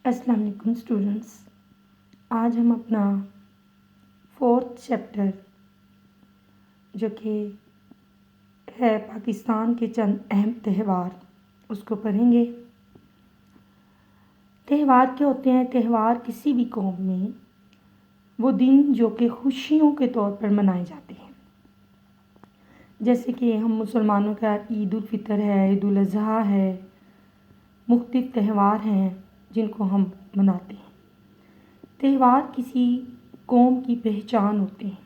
السلام علیکم اسٹوڈنٹس، آج ہم اپنا 4th چیپٹر جو کہ ہے پاکستان کے چند اہم تہوار اس کو پڑھیں گے۔ تہوار کیا ہوتے ہیں؟ تہوار کسی بھی قوم میں وہ دن جو کہ خوشیوں کے طور پر منائے جاتے ہیں، جیسے کہ ہم مسلمانوں کا عید الفطر ہے، عید الاضحیٰ ہے، مختلف تہوار ہیں جن کو ہم مناتے ہیں۔ تہوار کسی قوم کی پہچان ہوتے ہیں،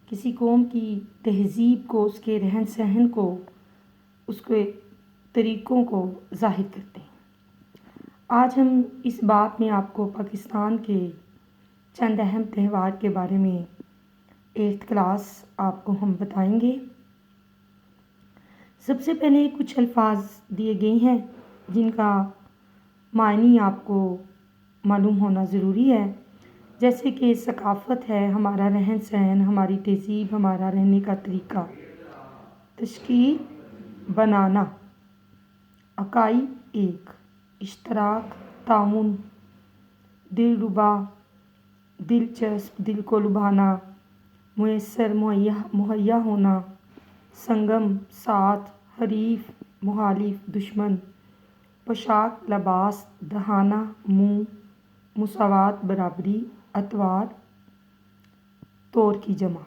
کسی قوم کی تہذیب کو، اس کے رہن سہن کو، اس کے طریقوں کو ظاہر کرتے ہیں۔ آج ہم اس باب میں آپ کو پاکستان کے چند اہم تہوار کے بارے میں 8th کلاس آپ کو ہم بتائیں گے۔ سب سے پہلے کچھ الفاظ دیے گئے ہیں جن کا معنی آپ کو معلوم ہونا ضروری ہے، جیسے کہ ثقافت ہے، ہمارا رہن سہن، ہماری تہذیب، ہمارا رہنے کا طریقہ۔ تشکیل، بنانا، اکائی ایک، اشتراک، تعاون، دلربا، دلچسپ، دل کو لبھانا، میسر، مہیا ہونا، سنگم، ساتھ، حریف، مخالف، دشمن، پوشاک، لباس، دہانہ، منہ، مساوات، برابری، اتوار، طور کی جمع۔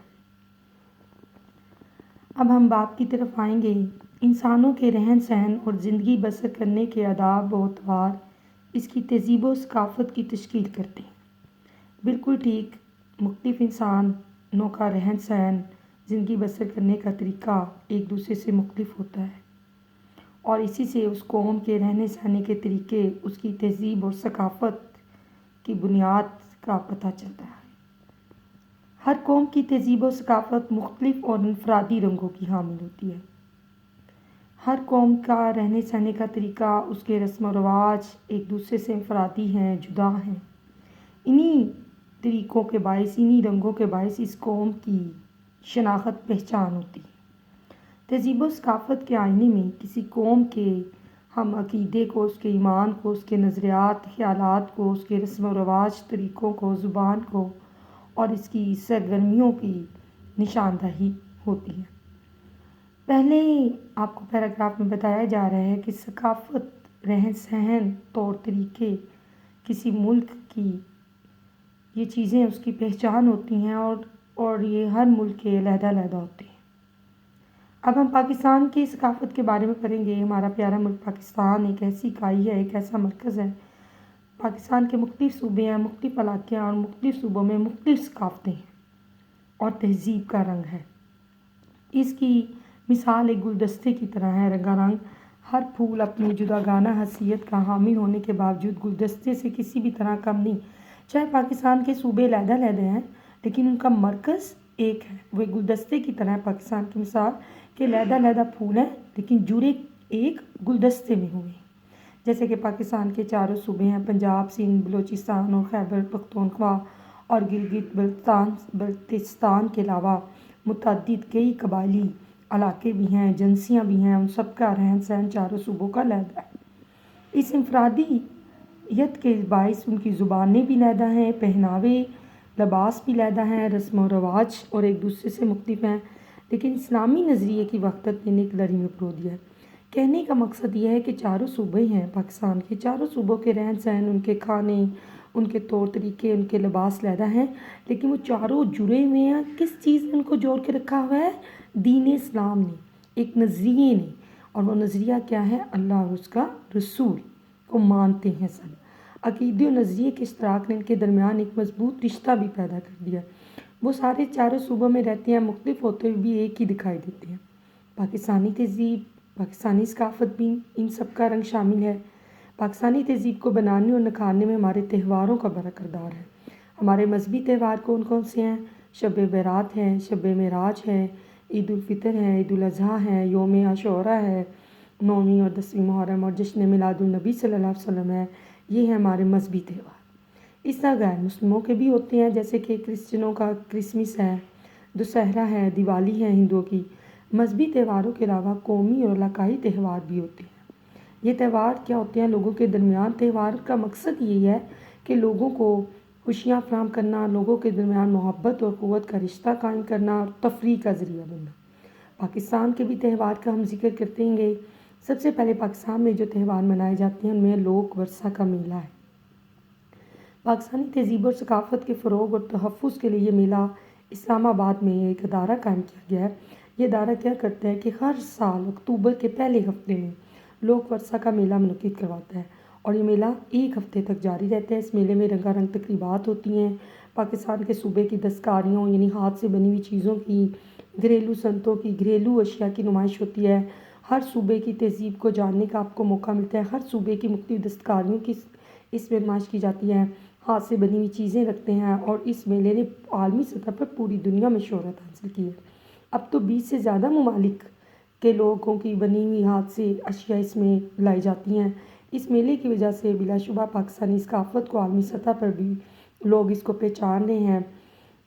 اب ہم باب کی طرف آئیں گے۔ انسانوں کے رہن سہن اور زندگی بسر کرنے کے آداب و اطوار اس کی تہذیب و ثقافت کی تشکیل کرتے ہیں۔ بالکل ٹھیک، مختلف انسانوں کا رہن سہن، زندگی بسر کرنے کا طریقہ ایک دوسرے سے مختلف ہوتا ہے، اور اسی سے اس قوم کے رہنے سہنے کے طریقے، اس کی تہذیب اور ثقافت کی بنیاد کا پتہ چلتا ہے۔ ہر قوم کی تہذیب و ثقافت مختلف اور انفرادی رنگوں کی حامل ہوتی ہے۔ ہر قوم کا رہنے سہنے کا طریقہ، اس کے رسم و رواج ایک دوسرے سے انفرادی ہیں، جدا ہیں۔ انہی طریقوں کے باعث، انہی رنگوں کے باعث اس قوم کی شناخت، پہچان ہوتی ہے۔ تہذیب و ثقافت کے آئینے میں کسی قوم کے ہم عقیدے کو، اس کے ایمان کو، اس کے نظریات، خیالات کو، اس کے رسم و رواج، طریقوں کو، زبان کو اور اس کی سرگرمیوں کی نشاندہی ہوتی ہے۔ پہلے آپ کو پیراگراف میں بتایا جا رہا ہے کہ ثقافت، رہن سہن، طور طریقے کسی ملک کی یہ چیزیں اس کی پہچان ہوتی ہیں، اور یہ ہر ملک کے علیحدہ علیحدہ ہوتے ہیں۔ اب ہم پاکستان کی ثقافت کے بارے میں پڑھیں گے۔ ہمارا پیارا ملک پاکستان ایک ایسی اکائی ہے، ایک ایسا مرکز ہے۔ پاکستان کے مختلف صوبے ہیں، مختلف علاقے ہیں، اور مختلف صوبوں میں مختلف ثقافتیں ہیں اور تہذیب کا رنگ ہے۔ اس کی مثال ایک گلدستے کی طرح ہے، رنگا رنگ۔ ہر پھول اپنی جداگانہ حیثیت کا حامل ہونے کے باوجود گلدستے سے کسی بھی طرح کم نہیں۔ چاہے پاکستان کے صوبے علیحدہ علیحدہ ہیں، لیکن ان کا مرکز ایک ہے۔ وہ ایک گلدستے کی طرح ہے پاکستان کی مثال، کہ علیحدہ علیحدہ پھول ہیں لیکن جڑے ایک گلدستے میں ہوئے ہیں۔ جیسے کہ پاکستان کے 4 صوبے ہیں، پنجاب، سندھ، بلوچستان اور خیبر پختونخوا، اور گلگت بلتستان کے علاوہ متعدد کئی قبائلی علاقے بھی ہیں، ایجنسیاں بھی ہیں۔ ان سب کا رہن سہن 4 صوبوں کا علیحدہ ہے۔ اس انفرادیت کے باعث ان کی زبانیں بھی علیحدہ ہیں، پہناوے، لباس بھی علیحدہ ہیں، رسم و رواج اور ایک دوسرے سے مختلف ہیں، لیکن اسلامی نظریے کی وحدت نے ایک لڑی میں پرو دیا ہے۔ کہنے کا مقصد یہ ہے کہ 4 صوبے ہیں پاکستان کے، 4 صوبوں کے رہن سہن، ان کے کھانے، ان کے طور طریقے، ان کے لباس علیحدہ ہیں، لیکن وہ چاروں جڑے ہوئے ہیں۔ کس چیز نے ان کو جوڑ کے رکھا ہوا ہے؟ دین اسلام نے، ایک نظریے نے، اور وہ نظریہ کیا ہے؟ اللہ اور اس کا رسول کو مانتے ہیں سب۔ عقیدے و نظریے کے اشتراک نے ان کے درمیان ایک مضبوط رشتہ بھی پیدا کر دیا۔ وہ سارے 4 صوبوں میں رہتے ہیں، مختلف ہوتے ہوئے بھی ایک ہی دکھائی دیتے ہیں۔ پاکستانی تہذیب، پاکستانی ثقافت بھی ان سب کا رنگ شامل ہے۔ پاکستانی تہذیب کو بنانے اور نکھارنے میں ہمارے تہواروں کا بڑا کردار ہے۔ ہمارے مذہبی تہوار کون کون سے ہیں؟ شب برات ہے، شب معراج ہے، عید الفطر ہے، عید الاضحیٰ ہے، یوم عاشوراء ہے، 9ویں اور 10ویں محرم، اور جشن میلاد النبی صلی اللہ علیہ وسلم ہے۔ یہ ہیں ہمارے مذہبی تہوار۔ اس طرح غیر مسلموں کے بھی ہوتے ہیں، جیسے کہ کرسچنوں کا کرسمس ہے، دسہرہ ہے، دیوالی ہے ہندوؤں کی۔ مذہبی تہواروں کے علاوہ قومی اور علاقائی تہوار بھی ہوتے ہیں، یہ تہوار کیا ہوتے ہیں لوگوں کے درمیان؟ تہوار کا مقصد یہی ہے کہ لوگوں کو خوشیاں فراہم کرنا، لوگوں کے درمیان محبت اور قوت کا رشتہ قائم کرنا اور تفریح کا ذریعہ بننا۔ پاکستان کے بھی تہوار کا ہم ذکر کرتے ہیں۔ سب سے پہلے پاکستان میں جو تہوار منائے جاتے ہیں ان میں لوک ورثہ کا میلہ ہے۔ پاکستانی تہذیب اور ثقافت کے فروغ اور تحفظ کے لیے یہ میلہ اسلام آباد میں ایک ادارہ قائم کیا گیا ہے۔ یہ ادارہ کیا کرتا ہے کہ ہر سال اکتوبر کے پہلے ہفتے میں لوک ورثہ کا میلہ منعقد کرواتا ہے، اور یہ میلہ ایک ہفتے تک جاری رہتا ہے۔ اس میلے میں رنگا رنگ تقریبات ہوتی ہیں۔ پاکستان کے صوبے کی دستکاریوں یعنی ہاتھ سے بنی ہوئی چیزوں کی، گھریلو صنعتوں کی، گھریلو اشیاء کی نمائش ہوتی ہے۔ ہر صوبے کی تہذیب کو جاننے کا آپ کو موقع ملتا ہے۔ ہر صوبے کی مختلف دستکاریوں کی اس میں نمائش کی جاتی ہے۔ ہاتھ سے بنی ہوئی چیزیں رکھتے ہیں، اور اس میلے نے عالمی سطح پر پوری دنیا میں شہرت حاصل کی ہے۔ اب تو 20 سے زیادہ ممالک کے لوگوں کی بنی ہوئی ہاتھ سے اشیاء اس میں لائی جاتی ہیں۔ اس میلے کی وجہ سے بلا شبہ پاکستانی ثقافت کو عالمی سطح پر بھی لوگ اس کو پہچان رہے ہیں۔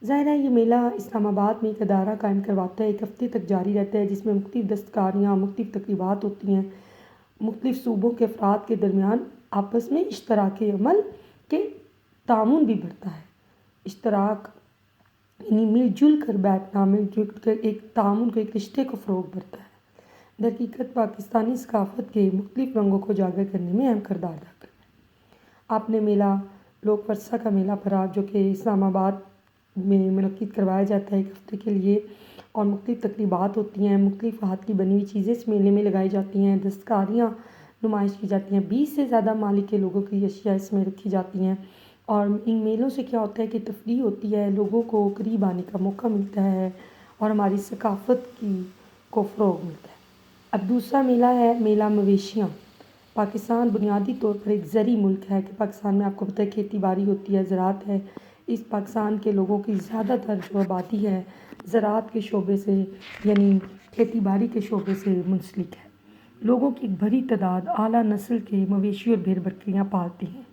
ظاہر ہے یہ میلہ اسلام آباد میں ایک ادارہ قائم کرواتا ہے، ایک ہفتے تک جاری رہتا ہے، جس میں مختلف دستکاریاں، مختلف تقریبات ہوتی ہیں۔ مختلف صوبوں کے افراد کے درمیان آپس میں اشتراک عمل کے تعاون بھی بڑھتا ہے۔ اشتراک یعنی مل جل کر بیٹھنا، مل جل کر ایک تعاون کو، ایک رشتے کو فروغ بڑھتا ہے۔ در حقیقت پاکستانی ثقافت کے مختلف رنگوں کو اجاگر کرنے میں اہم کردار ادا کرتا ہے۔ آپ نے میلہ لوک ورثہ کا میلہ پڑھا، جو کہ اسلام آباد میں منعقد کروایا جاتا ہے ایک ہفتے کے لیے، اور مختلف تقریبات ہوتی ہیں، مختلف ہاتھ کی بنی ہوئی چیزیں اس میلے میں لگائی جاتی ہیں، دستکاریاں نمائش کی جاتی ہیں۔ 20 سے زیادہ ممالک کے لوگوں کی اشیاء اس میں رکھی جاتی ہیں، اور ان میلوں سے کیا ہوتا ہے کہ تفریح ہوتی ہے، لوگوں کو قریب آنے کا موقع ملتا ہے، اور ہماری ثقافت کو فروغ ملتا ہے۔ اب دوسرا میلہ ہے میلہ مویشیاں۔ پاکستان بنیادی طور پر ایک زرعی ملک ہے، کہ پاکستان میں آپ کو پتہ ہے کھیتی باڑی ہوتی ہے، زراعت ہے۔ اس پاکستان کے لوگوں کی زیادہ تر جو آبادی ہے زراعت کے شعبے سے یعنی کھیتی باڑی کے شعبے سے منسلک ہے۔ لوگوں کی ایک بڑی تعداد اعلیٰ نسل کے مویشی اور بھیڑ بکریاں پالتے ہیں،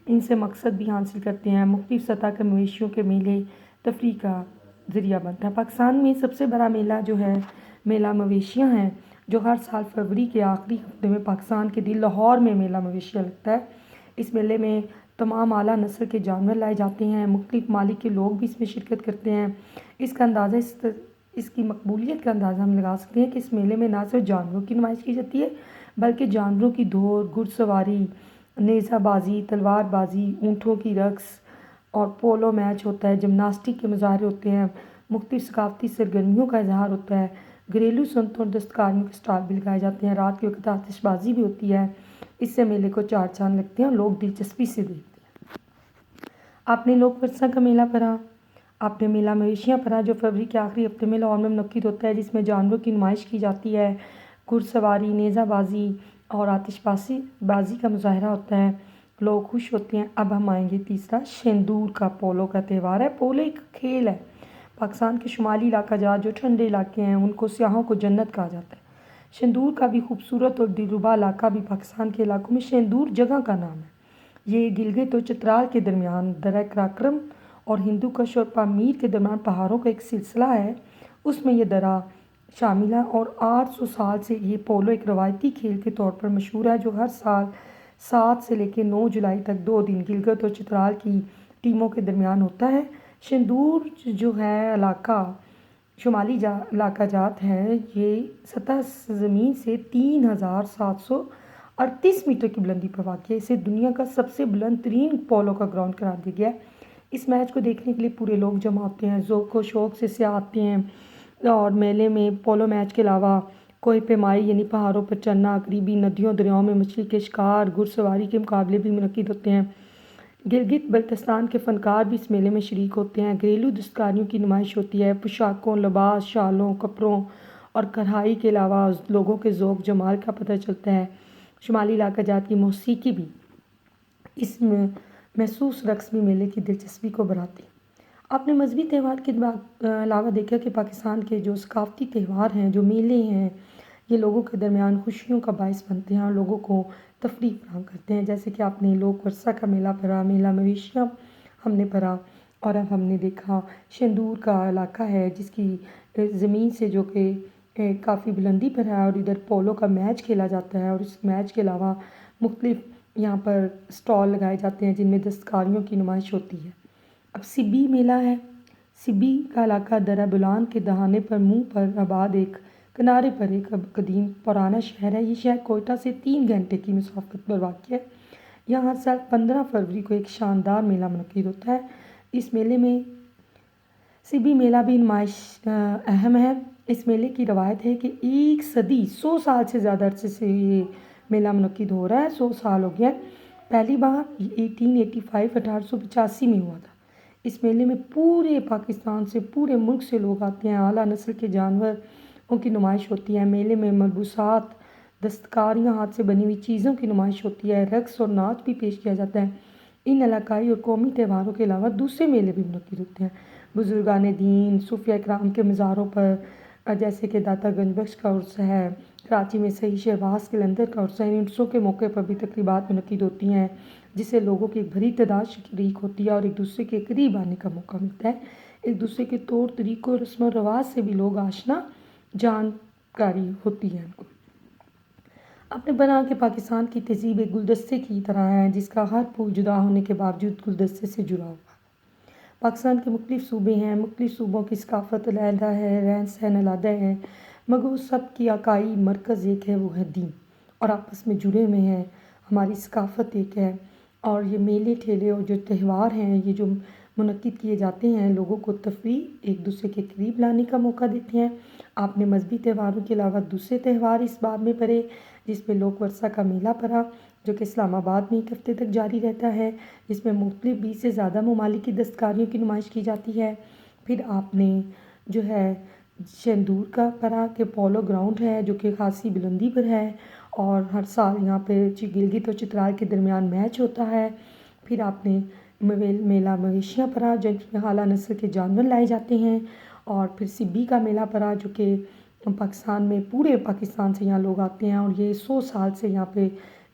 ان سے مقصد بھی حاصل کرتے ہیں۔ مختلف سطح کے مویشیوں کے میلے تفریح کا ذریعہ بنتا ہے۔ پاکستان میں سب سے بڑا میلہ جو ہے میلہ مویشیاں ہے، جو ہر سال فروری کے آخری ہفتے میں پاکستان کے دل لاہور میں میلہ مویشیاں لگتا ہے۔ اس میلے میں تمام اعلیٰ نسل کے جانور لائے جاتے ہیں، مختلف ممالک کے لوگ بھی اس میں شرکت کرتے ہیں۔ اس کا اندازہ اس کی مقبولیت کا اندازہ ہم لگا سکتے ہیں کہ اس میلے میں نہ صرف جانوروں کی نمائش کی جاتی ہے، بلکہ جانوروں کی دوڑ، گھڑ سواری، نیزہ بازی، تلوار بازی، اونٹوں کی رقص اور پولو میچ ہوتا ہے، جمناسٹک کے مظاہرے ہوتے ہیں، مختلف ثقافتی سرگرمیوں کا اظہار ہوتا ہے، گھریلو صنعتوں اور دستکاریوں کے اسٹال بھی لگائے جاتے ہیں، رات کے وقت آتش بازی بھی ہوتی ہے۔ اس سے میلے کو چار چاند لگتے ہیں اور لوگ دلچسپی سے دیکھتے ہیں۔ آپ نے لوک ورثہ کا میلہ پڑھا، آپ نے میلہ مویشیاں پڑھا، جو فروری کے آخری ہفتے میں لاہور میں منعقد ہوتا ہے، جس میں جانوروں کی نمائش کی جاتی ہے، گھڑ سواری، نیزہ بازی اور آتش بازی کا مظاہرہ ہوتا ہے، لوگ خوش ہوتے ہیں۔ اب ہم آئیں گے تیسرا، شیندور کا پولو کا تہوار ہے۔ پولو ایک کھیل ہے۔ پاکستان کے شمالی علاقہ جات جو ٹھنڈے علاقے ہیں ان کو سیاحوں کو جنت کہا جاتا ہے۔ شیندور کا بھی خوبصورت اور دلربا علاقہ بھی پاکستان کے علاقوں میں شیندور جگہ کا نام ہے۔ یہ گلگت اور چترال کے درمیان درہ قراقرم اور ہندوکش اور پامیر کے درمیان پہاڑوں کا ایک سلسلہ ہے، اس میں یہ درہ شامل ہے، اور 800 سال سے یہ پولو ایک روایتی کھیل کے طور پر مشہور ہے، جو ہر سال 7 سے لے کے 9 جولائی تک 2 دن گلگت اور چترال کی ٹیموں کے درمیان ہوتا ہے۔ شیندور جو ہے علاقہ شمالی علاقہ جات ہے، یہ سطح زمین سے 3738 میٹر کی بلندی پر واقع ہے۔ اسے دنیا کا سب سے بلند ترین پولو کا گراؤنڈ قرار دیا گیا ہے۔ اس میچ کو دیکھنے کے لیے پورے لوگ جمع ہوتے ہیں، ذوق و شوق سے سیاح آتے ہیں، اور میلے میں پولو میچ کے علاوہ کوہ پیمائی یعنی پہاڑوں پر چڑھنا، قریبی ندیوں دریاؤں میں مچھلی کے شکار، گھڑ سواری کے مقابلے بھی منعقد ہوتے ہیں۔ گلگت بلتستان کے فنکار بھی اس میلے میں شریک ہوتے ہیں۔ گھریلو دستکاریوں کی نمائش ہوتی ہے، پوشاکوں، لباس، شالوں، کپڑوں اور کڑھائی کے علاوہ لوگوں کے ذوق جمال کا پتہ چلتا ہے۔ شمالی علاقہ جات کی موسیقی بھی اس محسوس رقص بھی میلے کی دلچسپی کو بڑھاتی ہے۔ آپ نے مذہبی تہوار کے علاوہ دیکھا کہ پاکستان کے جو ثقافتی تہوار ہیں، جو میلے ہیں، یہ لوگوں کے درمیان خوشیوں کا باعث بنتے ہیں اور لوگوں کو تفریح فراہم کرتے ہیں۔ جیسے کہ آپ نے لوک ورثہ کا میلہ پڑھا، میلہ مویشیاں ہم نے پڑھا، اور اب ہم نے دیکھا شیندور کا علاقہ ہے، جس کی زمین سے جو کہ کافی بلندی پر ہے اور ادھر پولو کا میچ کھیلا جاتا ہے، اور اس میچ کے علاوہ مختلف یہاں پر اسٹال لگائے جاتے ہیں جن میں دستکاریوں کی نمائش ہوتی ہے۔ اب سبی میلہ ہے۔ سبی کا علاقہ درہ بلان کے دہانے پر منہ پر آباد ایک کنارے پر ایک قدیم پرانا شہر ہے۔ یہ شہر کوئٹہ سے 3 گھنٹے کی مسافت پر واقع ہے۔ یہاں ہر سال 15 فروری کو ایک شاندار میلہ منعقد ہوتا ہے۔ اس میلے میں سبی میلہ بھی نمائش اہم ہے۔ اس میلے کی روایت ہے کہ 1 صدی 100 سال سے زیادہ عرصے سے یہ میلہ منعقد ہو رہا ہے، 100 سال ہو گیا۔ پہلی بار 1885 میں ہوا تھا۔ اس میلے میں پورے پاکستان سے، پورے ملک سے لوگ آتے ہیں۔ اعلیٰ نسل کے جانوروں کی نمائش ہوتی ہے۔ میلے میں ملبوسات، دستکاریاں، ہاتھ سے بنی ہوئی چیزوں کی نمائش ہوتی ہے۔ رقص اور ناچ بھی پیش کیا جاتا ہے۔ ان علاقائی اور قومی تہواروں کے علاوہ دوسرے میلے بھی منعقد ہوتے ہیں۔ بزرگان دین، صوفیہ کرام کے مزاروں پر، جیسے کہ داتا گنج بخش کا عرس ہے، کراچی میں سید شہباز قلندر کا عرس ہے۔ ان عرسوں کے موقع پر بھی تقریبات منعقد ہوتی ہیں جس سے لوگوں کی ایک بڑی تعداد شریک ہوتی ہے اور ایک دوسرے کے قریب آنے کا موقع ملتا ہے۔ ایک دوسرے کے طور طریقوں، رسم و رواج سے بھی لوگ آشنا جانکاری ہوتی ہے ان کو۔ اپنے بنا کے پاکستان کی تہذیب ایک گلدستے کی طرح ہے جس کا ہر پھول جدا ہونے کے باوجود گلدستے سے جڑا ہوا ہے۔ پاکستان کے مختلف صوبے ہیں، مختلف صوبوں کی ثقافت علیحدہ ہے، رہن سہن علیحدہ ہے، مگر اس سب کی اکائی مرکز ایک ہے، وہ ہے دین، اور آپس میں جڑے ہوئے ہیں۔ ہماری ثقافت ایک ہے، اور یہ میلے ٹھیلے اور جو تہوار ہیں یہ جو منعقد کیے جاتے ہیں لوگوں کو تفریح، ایک دوسرے کے قریب لانے کا موقع دیتے ہیں۔ آپ نے مذہبی تہواروں کے علاوہ دوسرے تہوار اس باب میں پڑھے جس میں لوک ورثہ کا میلہ پڑا جو کہ اسلام آباد میں 1 ہفتے تک جاری رہتا ہے، جس میں مختلف 20 سے زیادہ ممالک کی دستکاریوں کی نمائش کی جاتی ہے۔ پھر آپ نے جو ہے شندور کا پڑھا کہ پولو گراؤنڈ ہے جو کہ خاصی بلندی پر ہے، اور ہر سال یہاں پہ گلگت اور چترال کے درمیان میچ ہوتا ہے۔ پھر آپ نے میلہ مویشیاں پڑھا جن میں اعلیٰ نسل کے جانور لائے جاتے ہیں، اور پھر سبی کا میلہ پڑھا جو کہ پاکستان میں، پورے پاکستان سے یہاں لوگ آتے ہیں اور یہ 100 سال سے یہاں پہ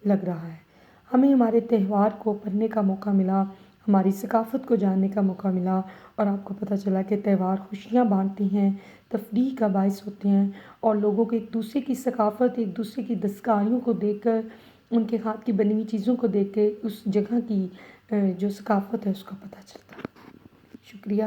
لگ رہا ہے۔ ہمیں ہمارے تہوار کو پڑھنے کا موقع ملا، ہماری ثقافت کو جاننے کا موقع ملا، اور آپ کو پتہ چلا کہ تہوار خوشیاں بانٹتے ہیں، تفریح کا باعث ہوتے ہیں، اور لوگوں کو ایک دوسرے کی ثقافت، ایک دوسرے کی دستکاریوں کو دیکھ کر، ان کے ہاتھ کی بنی ہوئی چیزوں کو دیکھ کے اس جگہ کی جو ثقافت ہے اس کا پتہ چلتا ہے۔ شکریہ۔